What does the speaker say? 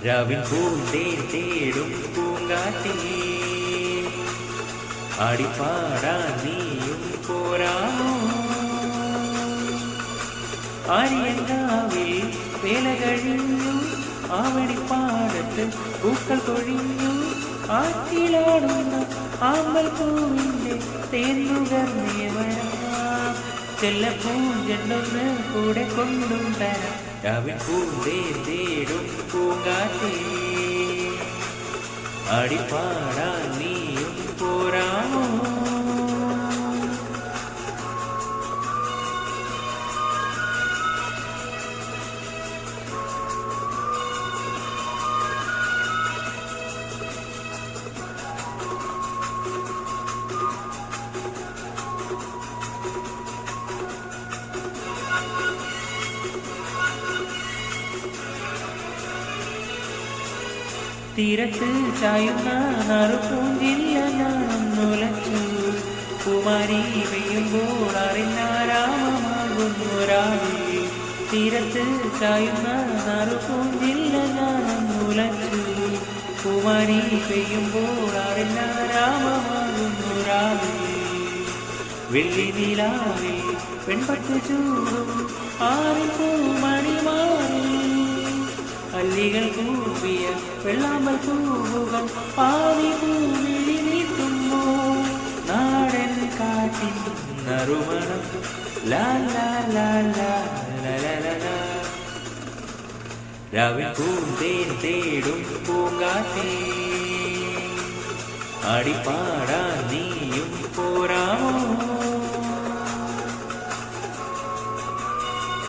രാവിൻ പൂന്തേൻ തേടും പൂങ്കാറ്റിലേ ആടിപ്പാടാൻ നീയും പോരാമോ ആര്യങ്കാവിൽ വേല കഴിഞ്ഞു ആവണിപ്പാടത്ത് പൂക്കൾ കൊഴിഞ്ഞു ആറ്റിലാടുന്ന ആമ്പൽ പൂവിൻ്റെ തേന്നുകർന്നേവരാ ചെല്ലപ്പൂഞ്ചെണ്ടൊന്ന് കൂടെ കൊണ്ടും തരാം രാവിൻ പൂന്തേൻ തേടും പൂങ്കാറ്റേ ആടിപ്പാടാൻ നീയും പോരാമോ തീരത്ത് ചായുന്ന നറുപൂഞ്ചില്ല ഞാൻ മുലച്ചു കുമാരി പെയ്യുമ്പോൾ അറിഞ്ഞാരാമമാകുന്നൊരാളിൽ തീരത്ത് ചായുന്ന നറുപൂഞ്ചില്ല ഞാൻ മുലച്ചു കുമാരി പെയ്യുമ്പോൾ അറിഞ്ഞാരാമമാകുന്നൊരാളിൽ വെള്ളി നിലാവിൽ പെൺപട്ടു ചൂടും ആറിൽ പൂമണിമാറി അല്ലികൾ കൂപ്പിയ വെള്ളാമ്പൽ പൂവുകൾ പാവി പൂവിളി നീട്ടുമ്പോ നാടൻ കാറ്റിൻ നറുമണം രാവിൻ പൂന്തേൻ തേടും പൂങ്കാറ്റേ ആടിപ്പാടാൻ നീയും